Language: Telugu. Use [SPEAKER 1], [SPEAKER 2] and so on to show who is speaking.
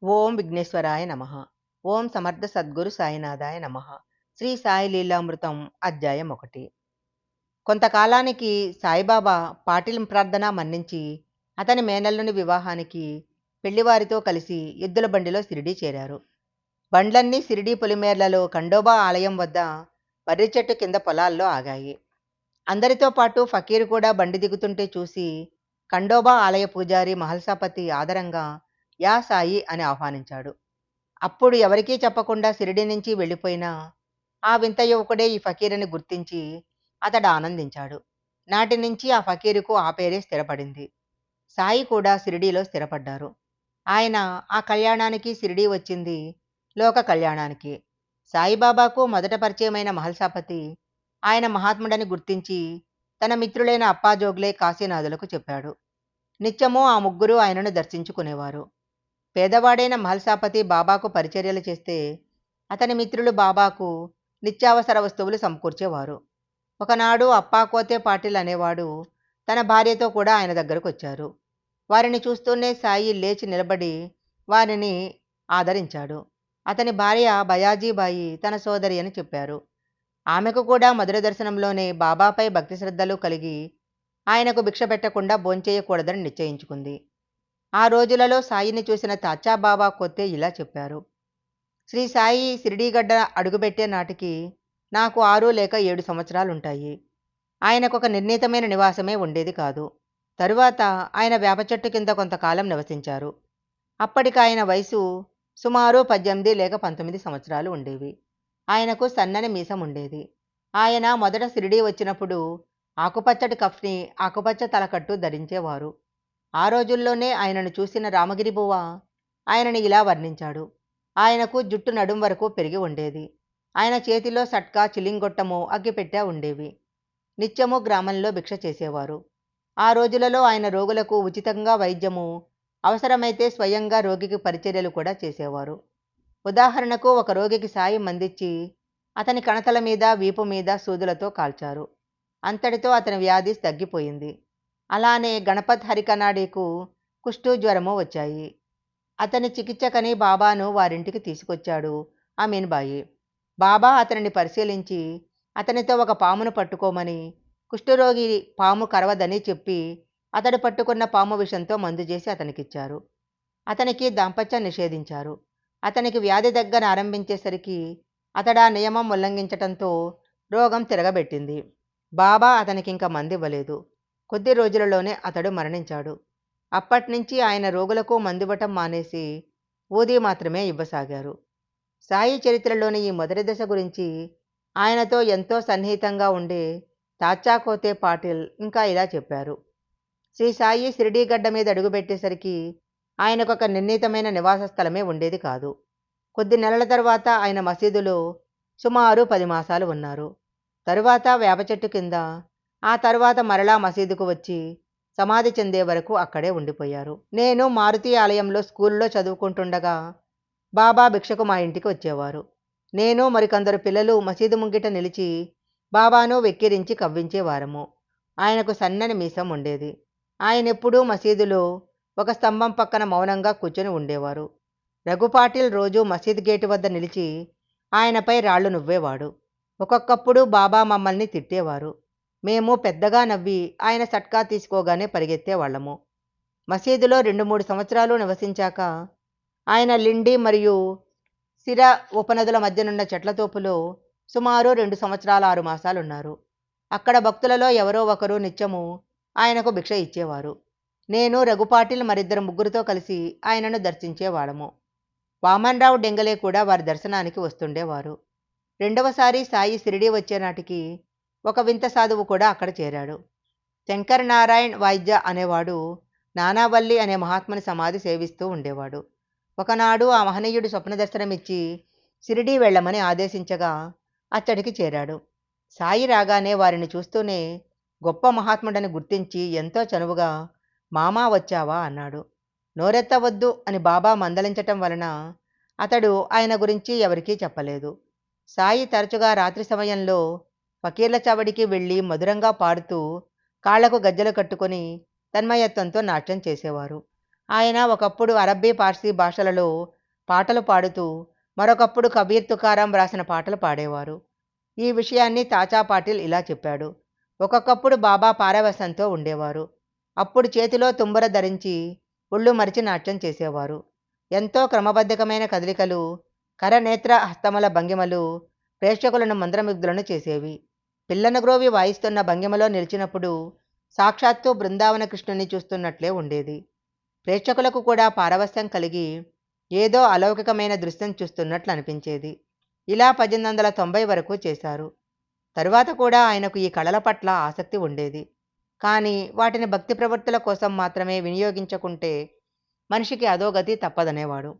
[SPEAKER 1] ఓం విఘ్నేశ్వరాయ నమః. ఓం సమర్థ సద్గురు సాయినాథాయ నమః. శ్రీ సాయి లీలామృతం అధ్యాయం 1. కొంతకాలానికి సాయిబాబా పాటిల్ ప్రార్థన మన్నించి అతని మేనల్లుని వివాహానికి పెళ్లివారితో కలిసి ఎద్దుల బండిలో షిరిడీ చేరారు. బండ్లన్నీ షిరిడీ పొలిమేర్లలో ఖండోబా ఆలయం వద్ద మర్రి చెట్టు కింద పొలాల్లో ఆగాయి. అందరితో పాటు ఫకీరు కూడా బండి దిగుతుంటే చూసి ఖండోబా ఆలయ పూజారి మహల్సాపతి ఆదరంగా యా సాయి అని ఆహ్వానించాడు. అప్పుడు ఎవరికీ చెప్పకుండా షిరిడీ నుంచి వెళ్ళిపోయిన ఆ వింత యువకుడే ఈ ఫకీరుని గుర్తించి అతడు ఆనందించాడు. నాటి నుంచి ఆ ఫకీరుకు ఆ పేరే స్థిరపడింది. సాయి కూడా షిరిడీలో స్థిరపడ్డారు. ఆయన ఆ కళ్యాణానికి షిరిడీ వచ్చింది లోక కళ్యాణానికి. సాయిబాబాకు మొదట పరిచయమైన మహల్సాపతి ఆయన మహాత్ముడని గుర్తించి తన మిత్రులైన అప్పాజోగ్లే కాశీనాథులకు చెప్పాడు. నిత్యము ఆ ముగ్గురు ఆయనను దర్శించుకునేవారు. పేదవాడైన మహల్సాపతి బాబాకు పరిచర్యలు చేస్తే అతని మిత్రులు బాబాకు నిత్యావసర వస్తువులు సమకూర్చేవారు. ఒకనాడు అప్పాకోతే పాటిల్ అనేవాడు తన భార్యతో కూడా ఆయన దగ్గరకు వచ్చారు. వారిని చూస్తూనే సాయి లేచి నిలబడి వారిని ఆదరించాడు. అతని భార్య బయాజీబాయి తన సోదరి అని చెప్పారు. ఆమెకు కూడా మధుర దర్శనంలోనే బాబాపై భక్తి శ్రద్ధలు కలిగి ఆయనకు భిక్ష పెట్టకుండా భోంచేయకూడదని నిశ్చయించుకుంది. ఆ రోజులలో సాయిని చూసిన తాచాబాబా కొత్తే ఇలా చెప్పారు: శ్రీ సాయి షిరిడీగడ్డ అడుగుపెట్టే నాటికి నాకు 6 లేక 7 సంవత్సరాలుంటాయి. ఆయనకు ఒక నిర్ణీతమైన నివాసమే ఉండేది కాదు. తరువాత ఆయన వేప చెట్టు కింద కొంతకాలం నివసించారు. అప్పటికి ఆయన వయసు సుమారు 18 లేక 19 సంవత్సరాలు ఉండేవి. ఆయనకు సన్నని మీసం ఉండేది. ఆయన మొదట షిరిడీ వచ్చినప్పుడు ఆకుపచ్చటి కఫ్ని, ఆకుపచ్చ తలకట్టు ధరించేవారు. ఆ రోజుల్లోనే ఆయనను చూసిన రామగిరి బువ్వ ఆయనని ఇలా వర్ణించాడు: ఆయనకు జుట్టు నడుం వరకు పెరిగి ఉండేది. ఆయన చేతిలో సట్కా, చిలింగొట్టము, అగ్గిపెట్టె ఉండేవి. నిత్యము గ్రామంలో భిక్ష చేసేవారు. ఆ రోజులలో ఆయన రోగులకు ఉచితంగా వైద్యము, అవసరమైతే స్వయంగా రోగికి పరిచర్యలు కూడా చేసేవారు. ఉదాహరణకు ఒక రోగికి సాయి మందిచ్చి అతని కణతల మీద, వీపు మీద సూదులతో కాల్చారు. అంతటితో అతని వ్యాధి తగ్గిపోయింది. అలానే గణపత్ హరికనాడీకు కుష్టు, జ్వరము వచ్చాయి. అతని చికిత్సకని బాబాను వారింటికి తీసుకొచ్చాడు అమీన్బాయి. బాబా అతనిని పరిశీలించి అతనితో ఒక పామును పట్టుకోమని, కుష్ఠరోగి పాము కరవదని చెప్పి అతడు పట్టుకున్న పాము విషంతో మందు చేసి అతనికిచ్చారు. అతనికి దాంపత్యం నిషేధించారు. అతనికి వ్యాధి దగ్గర ఆరంభించేసరికి అతడు ఆ నియమం ఉల్లంఘించటంతో రోగం తిరగబెట్టింది. బాబా అతనికింక మందివ్వలేదు. కొద్ది రోజులలోనే అతడు మరణించాడు. అప్పట్నుంచి ఆయన రోగులకు మందివ్వటం మానేసి ఊదీ మాత్రమే ఇవ్వసాగారు. సాయి చరిత్రలోని ఈ మొదటి దశ గురించి ఆయనతో ఎంతో సన్నిహితంగా ఉండే తాచాకోతే పాటిల్ ఇంకా ఇలా చెప్పారు: శ్రీ సాయి షిరిడీ గడ్డ మీద అడుగుపెట్టేసరికి ఆయనకొక నిర్ణీతమైన నివాస స్థలమే ఉండేది కాదు. కొద్ది నెలల తర్వాత ఆయన మసీదులో సుమారు 10 మాసాలు ఉన్నారు. తరువాత వేప చెట్టు కింద, ఆ తరువాత మరలా మసీదుకు వచ్చి సమాధి చెందే వరకు అక్కడే ఉండిపోయారు. నేను మారుతి ఆలయంలో స్కూల్లో చదువుకుంటుండగా బాబా భిక్షకు మా ఇంటికి వచ్చేవారు. నేను మరికొందరు పిల్లలు మసీదు ముంగిట నిలిచి బాబాను వెక్కిరించి కవ్వించేవారము. ఆయనకు సన్నని మీసం ఉండేది. ఆయనెప్పుడూ మసీదులో ఒక స్తంభం పక్కన మౌనంగా కూర్చొని ఉండేవారు. రఘుపాటిల్ రోజు మసీదు గేటు వద్ద నిలిచి ఆయనపై రాళ్లు నువ్వేవాడు. ఒక్కొక్కప్పుడు బాబా మమ్మల్ని తిట్టేవారు. మేము పెద్దగా నవ్వి ఆయన సట్కా తీసుకోగానే పరిగెత్తేవాళ్లము. మసీదులో 2-3 సంవత్సరాలు నివసించాక ఆయన లిండి మరియు సిరా ఉపనదుల మధ్యనున్న చెట్ల తోపులో సుమారు 2 సంవత్సరాల 6 మాసాలున్నారు. అక్కడ భక్తులలో ఎవరో ఒకరు నిత్యము ఆయనకు భిక్ష ఇచ్చేవారు. నేను, రఘుపాటిల్ మరిద్దరు ముగ్గురితో కలిసి ఆయనను దర్శించేవాళ్ళము. వామన్రావు డెంగలే కూడా వారి దర్శనానికి వస్తుండేవారు. రెండవసారి సాయి షిరిడీ వచ్చే నాటికి ఒక వింత సాధువు కూడా అక్కడ చేరాడు. శంకర్ నారాయణ్ వాయిద్య అనేవాడు నానావల్లి అనే మహాత్ముని సమాధి సేవిస్తూ ఉండేవాడు. ఒకనాడు ఆ మహనీయుడు స్వప్న దర్శనమిచ్చి షిరిడీ వెళ్ళమని ఆదేశించగా అచ్చడికి చేరాడు. సాయి రాగానే వారిని చూస్తూనే గొప్ప మహాత్ముడని గుర్తించి ఎంతో చనువుగా మామా వచ్చావా అన్నాడు. నోరెత్తవద్దు అని బాబా మందలించటం వలన అతడు ఆయన గురించి ఎవరికీ చెప్పలేదు. సాయి తరచుగా రాత్రి సమయంలో ఫకీర్ల చావడికి వెళ్ళి మధురంగా పాడుతూ కాళ్లకు గజ్జెలు కట్టుకొని తన్మయత్వంతో నాట్యం చేసేవారు. ఆయన ఒకప్పుడు అరబ్బీ, పార్సీ భాషలలో పాటలు పాడుతూ మరొకప్పుడు కబీర్ తుకారాం రాసిన పాటలు పాడేవారు. ఈ విషయాన్ని తాచా పాటిల్ ఇలా చెప్పాడు: ఒక్కొక్కప్పుడు బాబా పారవశ్యంతో ఉండేవారు. అప్పుడు చేతిలో తుంబర ధరించి ఒళ్ళు మరిచి నాట్యం చేసేవారు. ఎంతో క్రమబద్ధమైన కదలికలు, కరనేత్ర హస్తముల భంగిమలు ప్రేక్షకులను మంత్రముగ్ధులను చేసేవి. పిల్లను గ్రోవి వాయిస్తున్న భంగిమలో నిలిచినప్పుడు సాక్షాత్తు బృందావన కృష్ణుని చూస్తున్నట్లే ఉండేది. ప్రేక్షకులకు కూడా పారవశ్యం కలిగి ఏదో అలౌకికమైన దృశ్యం చూస్తున్నట్లు అనిపించేది. ఇలా 1890 వరకు చేశారు. తరువాత కూడా ఆయనకు ఈ కళల పట్ల ఆసక్తి ఉండేది. కానీ వాటిని భక్తి ప్రవృత్తుల కోసం మాత్రమే వినియోగించుకుంటే మనిషికి అధోగతి తప్పదనేవాడు.